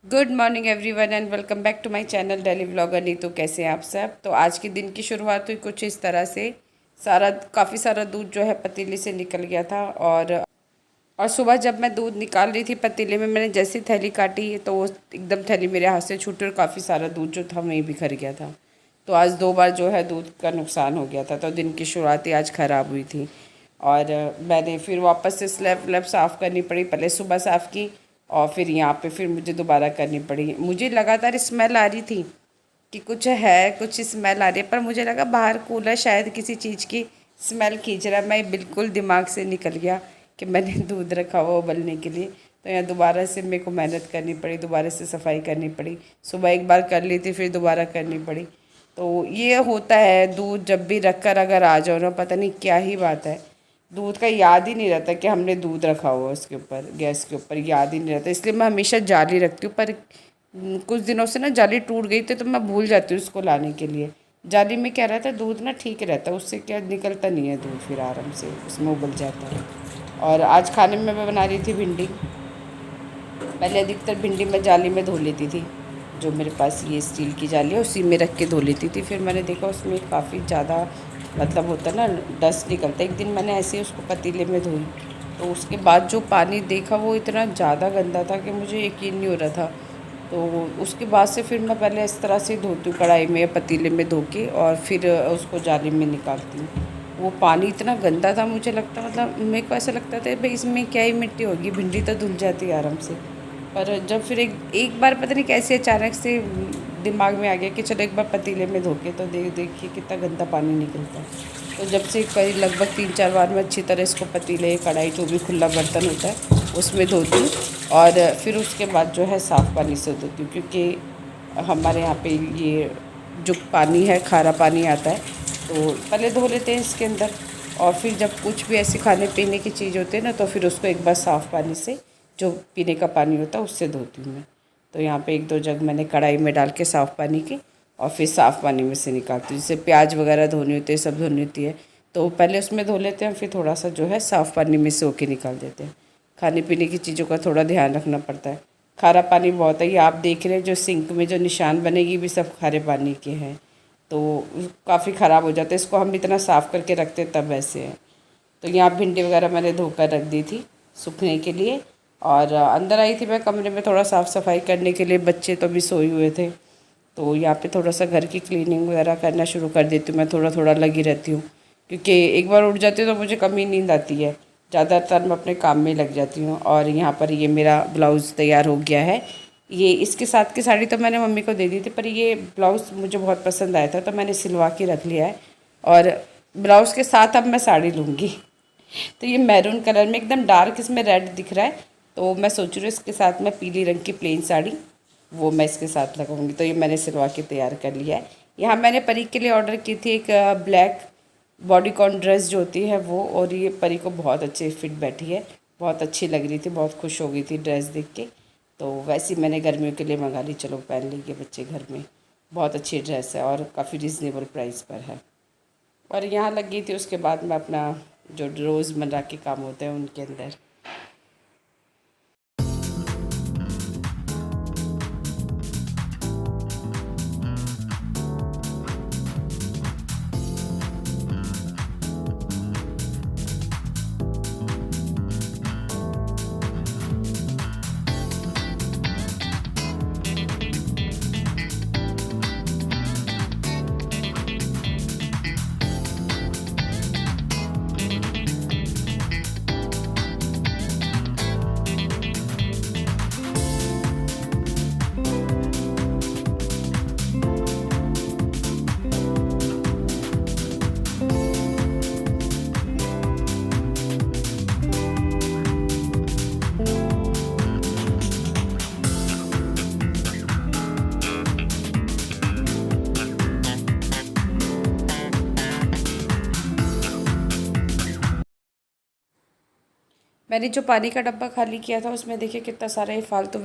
Good morning everyone and welcome back to my channel daily vlogger Neetu. कैसे हैं आप सब। तो आज के दिन की शुरुआत हुई कुछ इस तरह से। काफ़ी सारा दूध जो है पतीले से निकल गया था। और सुबह जब मैं दूध निकाल रही थी पतीले में, मैंने जैसी थैली काटी तो वो एकदम थैली मेरे हाथ से छूटी और काफ़ी सारा दूध जो था वहीं बिखर गया था। तो आज 2 बार जो है दूध का नुकसान हो गया था। तो दिन की शुरुआत ही आज ख़राब हुई थी। और मैंने फिर वापस से स्लैब व्लैब साफ़ करनी पड़ी। पहले सुबह साफ़ की और फिर यहाँ पे फिर मुझे दोबारा करनी पड़ी। मुझे लगातार स्मेल आ रही थी कि कुछ स्मेल आ रही है, पर मुझे लगा बाहर कूलर शायद किसी चीज़ की स्मेल खींच रहा है। मैं बिल्कुल दिमाग से निकल गया कि मैंने दूध रखा हुआ उबलने के लिए। तो यहाँ दोबारा से मेरे को मेहनत करनी पड़ी, दोबारा से सफाई करनी पड़ी। सुबह एक बार कर ली थी, फिर दोबारा करनी पड़ी। तो ये होता है, दूध जब भी रख कर अगर आ जाओ ना, पता नहीं क्या ही बात है, दूध का याद ही नहीं रहता कि हमने दूध रखा हुआ उसके ऊपर, गैस के ऊपर याद ही नहीं रहता। इसलिए मैं हमेशा जाली रखती हूँ। पर कुछ दिनों से ना जाली टूट गई थी तो मैं भूल जाती हूँ उसको लाने के लिए। जाली में क्या रहता है, दूध ना ठीक रहता है, उससे क्या निकलता नहीं है दूध, फिर आराम से उसमें उबल जाता है। और आज खाने में मैं बना रही थी भिंडी। पहले अधिकतर भिंडी मैं जाली में धो लेती थी। जो मेरे पास ये स्टील की जाली है उसी में रख के धो लेती थी। फिर मैंने देखा उसमें काफ़ी ज़्यादा मतलब होता है ना, डस्ट निकलता है। एक दिन मैंने ऐसे ही उसको पतीले में धोई तो उसके बाद जो पानी देखा वो इतना ज़्यादा गंदा था कि मुझे यकीन नहीं हो रहा था। तो उसके बाद से फिर मैं पहले इस तरह से धोती हूँ, कढ़ाई में या पतीले में धो के, और फिर उसको जाली में निकालती हूँ। वो पानी इतना गंदा था, मुझे लगता मतलब मेरे को ऐसा लगता था भाई इसमें क्या ही मिट्टी होगी, भिंडी तो धुल जाती है आराम से। पर जब फिर एक एक बार पता नहीं कैसे अचानक से दिमाग में आ गया कि चलो एक बार पतीले में धो के तो देखिए कितना गंदा पानी निकलता है। तो जब से कई लगभग 3-4 बार मैं अच्छी तरह इसको पतीले, कढ़ाई, जो भी खुला बर्तन होता है उसमें धोती हूँ। और फिर उसके बाद जो है साफ़ पानी से धोती हूँ, क्योंकि हमारे यहाँ पे ये जो पानी है खारा पानी आता है। तो पहले धो लेते हैं इसके अंदर, और फिर जब कुछ भी ऐसी खाने पीने की चीज़ होती है ना, तो फिर उसको एक बार साफ़ पानी से, जो पीने का पानी होता है उससे धोती हूँ मैं। तो यहाँ पे 1-2 जग मैंने कढ़ाई में डाल के साफ़ पानी की, और फिर साफ़ पानी में से निकालती हूँ। जैसे प्याज वगैरह धोनी होती है, सब धोनी होती है, तो पहले उसमें धो लेते हैं, फिर थोड़ा सा जो है साफ़ पानी में से होके निकाल देते हैं। खाने पीने की चीज़ों का थोड़ा ध्यान रखना पड़ता है। खारा पानी बहुत है, ये आप देख रहे हैं जो सिंक में जो निशान बनेगी भी सब खारे पानी के हैं। तो काफ़ी ख़राब हो जाता है, इसको हम इतना साफ़ करके रखते तब वैसे है। तो यहाँ भिंडी वगैरह मैंने धोकर रख दी थी सूखने के लिए। और अंदर आई थी मैं कमरे में थोड़ा साफ़ सफाई करने के लिए। बच्चे तो अभी सोए हुए थे, तो यहाँ पे थोड़ा सा घर की क्लीनिंग वगैरह करना शुरू कर देती हूँ। मैं थोड़ा थोड़ा लगी रहती हूँ, क्योंकि एक बार उठ जाती हूँ तो मुझे कम ही नींद आती है। ज़्यादातर मैं अपने काम में लग जाती हूँ। और यहाँ पर ये मेरा ब्लाउज़ तैयार हो गया है। ये इसके साथ की साड़ी तो मैंने मम्मी को दे दी थी, पर ये ब्लाउज़ मुझे बहुत पसंद आया था तो मैंने सिलवा के रख लिया है। और ब्लाउज़ के साथ अब मैं साड़ी लूँगी। तो ये मैरून कलर में एकदम डार्क इसमें रेड दिख रहा है, तो मैं सोच रही हूँ इसके साथ मैं पीली रंग की प्लेन साड़ी वो मैं इसके साथ लगाऊंगी। तो ये मैंने सिलवा के तैयार कर लिया है। यहाँ मैंने परी के लिए ऑर्डर की थी एक ब्लैक बॉडीकॉन ड्रेस जो होती है वो, और ये परी को बहुत अच्छे फिट बैठी है, बहुत अच्छी लग रही थी, बहुत खुश हो गई थी ड्रेस देख के। तो वैसे ही मैंने गर्मियों के लिए मंगा ली, चलो पहन लेंगे बच्चे घर में। बहुत अच्छी ड्रेस है और काफ़ी रिजनेबल प्राइस पर है। और यहाँ लग गई थी, उसके बाद मैं अपना जो रोज़मर्रा के काम होते हैं उनके अंदर। मैंने जो पानी का डब्बा खाली किया था उसमें देखिए कितना सारा ये फालतू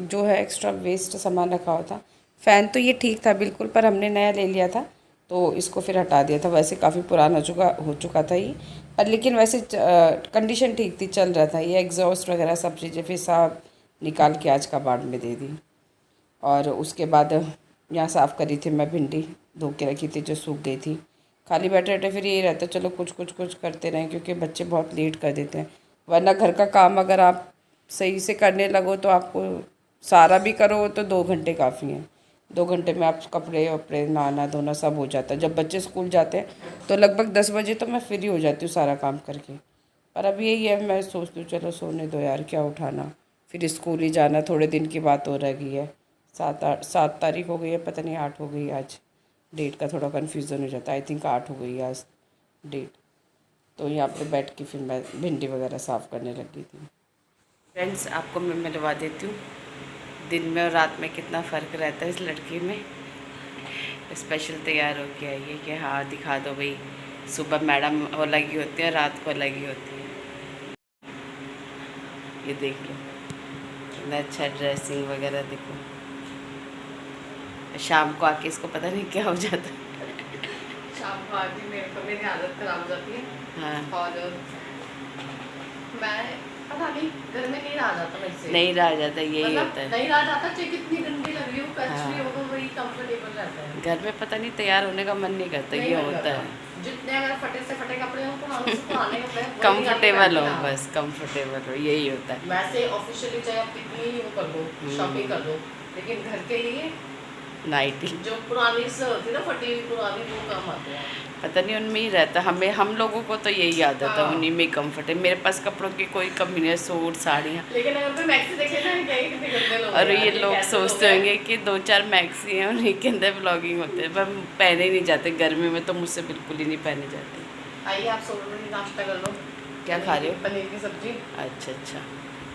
जो है एक्स्ट्रा वेस्ट सामान रखा हुआ था। फ़ैन तो ये ठीक था बिल्कुल, पर हमने नया ले लिया था तो इसको फिर हटा दिया था। वैसे काफ़ी पुराना हो चुका था ये, पर लेकिन वैसे कंडीशन ठीक थी, चल रहा था। ये एग्जॉस्ट वगैरह सब चीज़ें फिर सब निकाल के आज कबाड़ में दे दी। और उसके बाद यहाँ साफ़ करी थी मैं, भिंडी धो के रखी थी जो सूख गई थी। खाली बैठे बैठे फिर यही रहता चलो कुछ कुछ कुछ करते रहें, क्योंकि बच्चे बहुत लेट कर देते हैं। वरना घर का काम अगर आप सही से करने लगो तो आपको सारा भी करो तो 2 घंटे काफ़ी हैं। 2 घंटे में आप कपड़े वपड़े नहाना धोना सब हो जाता है। जब बच्चे स्कूल जाते हैं तो लगभग 10 बजे तो मैं फ्री हो जाती हूँ सारा काम करके। पर अब यही है, मैं सोचती हूँ चलो सोने दो यार, क्या उठाना, फिर स्कूल ही जाना। थोड़े दिन की बात हो रह गई है, 7 तारीख हो गई है, पता नहीं 8 हो गई है आज। डेट का थोड़ा कन्फ्यूज़न हो जाता है, आई थिंक 8 हो गई है आज डेट। तो यहाँ पे बैठ के फिर मैं भिंडी वगैरह साफ़ करने लगी थी। फ्रेंड्स, आपको मैं मिलवा देती हूँ दिन में और रात में कितना फ़र्क रहता है इस लड़की में। स्पेशल तैयार हो के आई है कि हाँ दिखा दो भाई, सुबह मैडम अलग ही होती है, रात को अलग ही होती है। ये देख लो कितना अच्छा ड्रेसिंग वगैरह, देखो। शाम को आके इसको पता नहीं क्या हो जाता है। शाम को आके मेरी आदत खराब हो जाती है। हाँ, और मैं पता नहीं घर में नहीं रहा जाता वैसे, नहीं रहा जाता, यही मतलब होता है। नहीं रहा जाता, चाहे कितनी गंदी लग रही हो कच हाँ। भी हो तो वही कंफर्टेबल रहता है। घर में पता नहीं तैयार होने का मन नहीं करता, नहीं ये मन होता करता। है। जितने अगर फटे से फटे कपड़े हो पुराने से पुराने कपड़े वही निकाल के कंफर्टेबल हो, पहनते हैं। बस कंफर्टेबल हो, यही होता है। वैसे ऑफिशियली चाहे आप कितनी वो कर लो, शॉपिंग कर लो, लेकिन घर के लिए नाइटी जो पुरानी से होती है ना, फटी हुई पुरानी, वो काम आते हैं। पता नहीं उनमें ही रहता, हमें हम लोगों को तो यही आदत है, हाँ। उन्हीं में कंफर्ट है। मेरे पास कपड़ों की कोई कमी नहीं है, सूट साड़ियाँ। लेकिन अगर कोई मैक्सी देखे ना, क्या कितने गंदे लोग और हैं ये यार, लोग कैसे सोचते हैं? होंगे कि 2-4 मैक्सी हैं उन्हीं के अंदर ब्लॉगिंग होते हैं, पर पहने ही नहीं जाते। गर्मी में तो मुझसे बिल्कुल ही नहीं पहने जाते। आइए आप सोलो में नाश्ता कर लो। क्या खा रहे हो? पनीर की सब्जी। अच्छा अच्छा,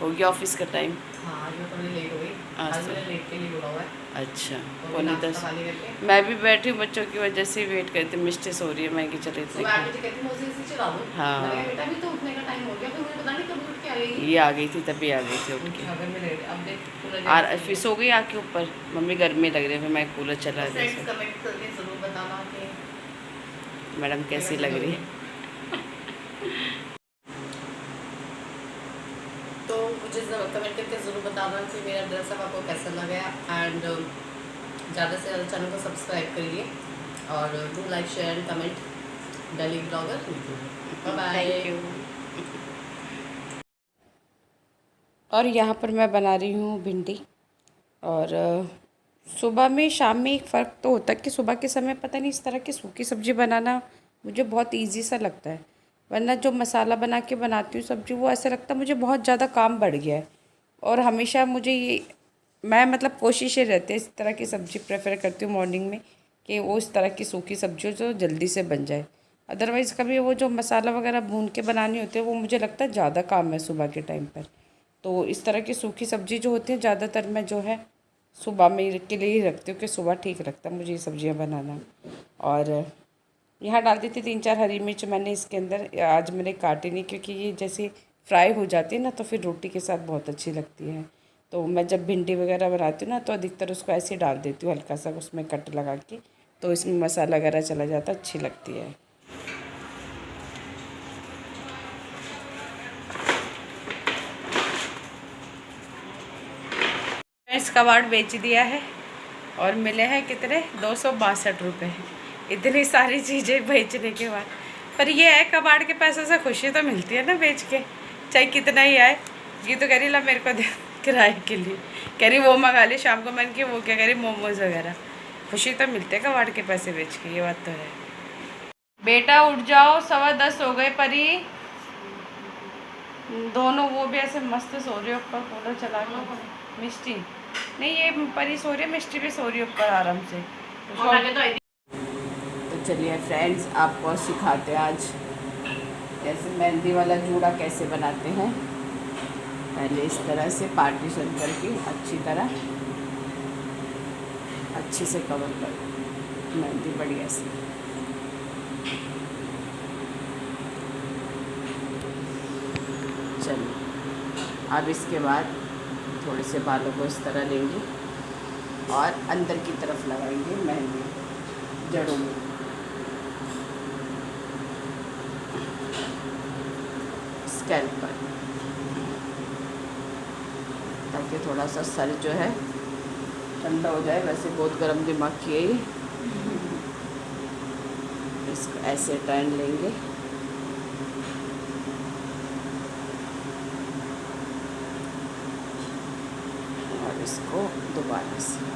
हो गया ऑफिस का टाइम? हाँ ये थोड़ी लेट हो गई, आज मैंने लेट के लिए बोला हुआ है। अच्छा, तो पौने नाश्ता 10। खाली करके मैं भी बैठी हूँ, बच्चों की वजह से वेट करती, मिस्टी सो रही है, मैं कि चले इतने सुबह 8 बजे कहती मुझे इसी चला दो। हाँ। मैंने कहा बेटा अभी तो उठने का टाइम हो गया, फिर मुझे पता नहीं कब उठ के आ गई। ये आ गई थी, तभी आ गई थी उठ के। अगर मैं लेट अब देख कूलर और फिर सो गई आके ऊपर, मम्मी गर्मी लग रही है, फिर मैं कूलर चला दी। फ्रेंड्स कमेंट करके ज़रूर बताना कि मैडम कैसी लग रही है। तो मुझे कमेंट करके ज़रूर बताना कि मेरा ड्रेस अब आपको कैसा लगा। एंड ज़्यादा से ज़्यादा चैनल को सब्सक्राइब करिए और do like share and comment daily blogger. Bye thank you. और यहाँ पर मैं बना रही हूँ भिंडी। और सुबह में शाम में एक फ़र्क तो होता है कि सुबह के समय पता नहीं इस तरह की सूखी सब्ज़ी बनाना मुझे बहुत इजी सा लगता है। वरना जो मसाला बना के बनाती हूँ सब्ज़ी, वो ऐसा लगता है मुझे बहुत ज़्यादा काम बढ़ गया है। और हमेशा मुझे ये मैं मतलब कोशिशें रहती है इस तरह की सब्ज़ी प्रेफर करती हूँ मॉर्निंग में, कि वो इस तरह की सूखी सब्ज़ी हो जो जल्दी से बन जाए। अदरवाइज़ कभी वो जो मसाला वगैरह भून के बनानी होती है वो मुझे लगता है ज़्यादा काम है सुबह के टाइम पर। तो इस तरह की सूखी सब्ज़ी जो होती है ज़्यादातर मैं जो है सुबह में के लिए ही रखती हूँ कि सुबह ठीक लगता है मुझे ये सब्ज़ियाँ बनाना। और यहाँ डाल दी थी 3-4 हरी मिर्च मैंने इसके अंदर, आज मैंने काटी नहीं क्योंकि ये जैसे फ्राई हो जाती है ना तो फिर रोटी के साथ बहुत अच्छी लगती है। तो मैं जब भिंडी वगैरह बनाती हूँ ना तो अधिकतर उसको ऐसे ही डाल देती हूँ, हल्का सा उसमें कट लगा के, तो इसमें मसाला वगैरह चला जाता है, अच्छी लगती है। इस कबाड़ बेच दिया है और मिले हैं कितने 262 रुपये, इतनी सारी चीज़ें बेचने के बाद। पर ये है कबाड़ के पैसों से खुशी तो मिलती है ना बेच के, चाहे कितना ही आए। ये तो कह रही ला मेरे को दे किराए के लिए, कह रही वो मंगा ली शाम को, मैंने की वो क्या कह रही मोमोज़ वगैरह। खुशी तो मिलती है कबाड़ के पैसे बेच के, ये बात तो है। बेटा उठ जाओ, 10:15 हो गए। परी दोनों वो भी ऐसे मस्त सो रही है ऊपर कूलर चला के। मिष्टी नहीं, ये परी सो रही है, मिष्टी भी सो रही है ऊपर आराम से। तो चलिए फ्रेंड्स, आपको सिखाते हैं आज जैसे मेहंदी वाला जूड़ा कैसे बनाते हैं। पहले इस तरह से पार्टीशन करके अच्छी तरह अच्छे से कवर कर मेहंदी बढ़िया से। चलिए अब इसके बाद थोड़े से बालों को इस तरह लेंगे और अंदर की तरफ लगाएंगे मेहंदी जड़ों में। स्कैल्प पर, ताकि थोड़ा सा सर जो है ठंडा हो जाए। वैसे बहुत गर्म दिमाग किए ये। इसको ऐसे टर्न लेंगे। और इसको दोबारा से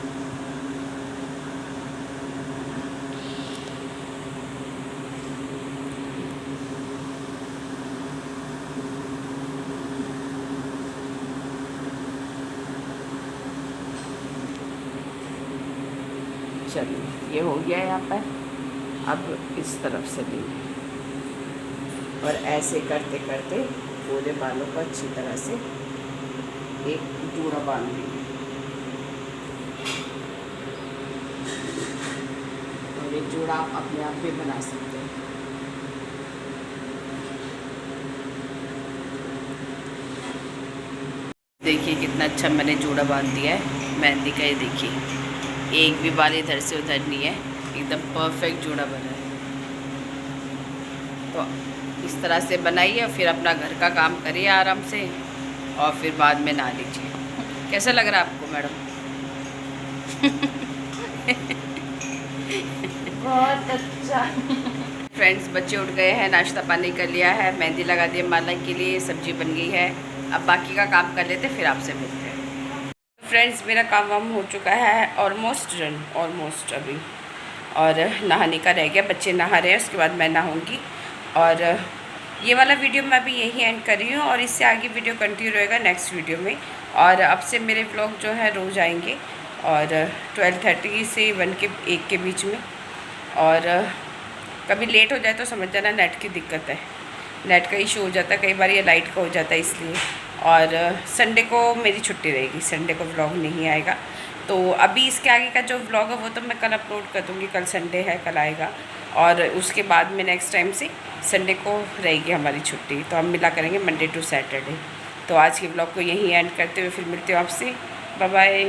चलिए, ये हो गया यहाँ पर। अब इस तरफ से लेंगे और ऐसे करते करते पूरे बालों को अच्छी तरह से एक जूड़ा बांध देंगे। और ये जूड़ा आप अपने आप भी बना सकते हैं। देखिए कितना अच्छा मैंने जूड़ा बांध दिया है मेहंदी का। ये देखिए एक भी बाल इधर से उधर नहीं है, एकदम परफेक्ट जूड़ा बना है। तो इस तरह से बनाइए और फिर अपना घर का काम करिए आराम से और फिर बाद में नहा लीजिए। कैसा लग रहा है आपको मैडम? बहुत अच्छा। फ्रेंड्स, बच्चे उठ गए हैं, नाश्ता पानी कर लिया है, मेहंदी लगा दी माला के लिए, सब्जी बन गई है। अब बाकी का काम कर लेते, फिर आपसे मिलते हैं। फ्रेंड्स, मेरा काम वाम हो चुका है, ऑलमोस्ट अभी। और नहाने का रह गया, बच्चे नहा रहे हैं, उसके बाद मैं नहाऊंगी। और ये वाला वीडियो मैं अभी यही एंड कर रही हूँ और इससे आगे वीडियो कंटिन्यू रहेगा नेक्स्ट वीडियो में। और अब से मेरे व्लॉग जो है रोज़ आएंगे और 12:30 से 1 के बीच में। और कभी लेट हो जाए तो समझ जाना नेट की दिक्कत है, नेट का इशू हो जाता है कई बार, ये लाइट का हो जाता है इसलिए। और संडे को मेरी छुट्टी रहेगी, संडे को व्लॉग नहीं आएगा। तो अभी इसके आगे का जो व्लॉग है वो तो मैं कल अपलोड कर दूँगी, कल संडे है, कल आएगा। और उसके बाद में नेक्स्ट टाइम से संडे को रहेगी हमारी छुट्टी, तो हम मिला करेंगे मंडे टू सैटरडे। तो आज के व्लॉग को यहीं एंड करते हुए फिर मिलते हो आपसे। Bye bye.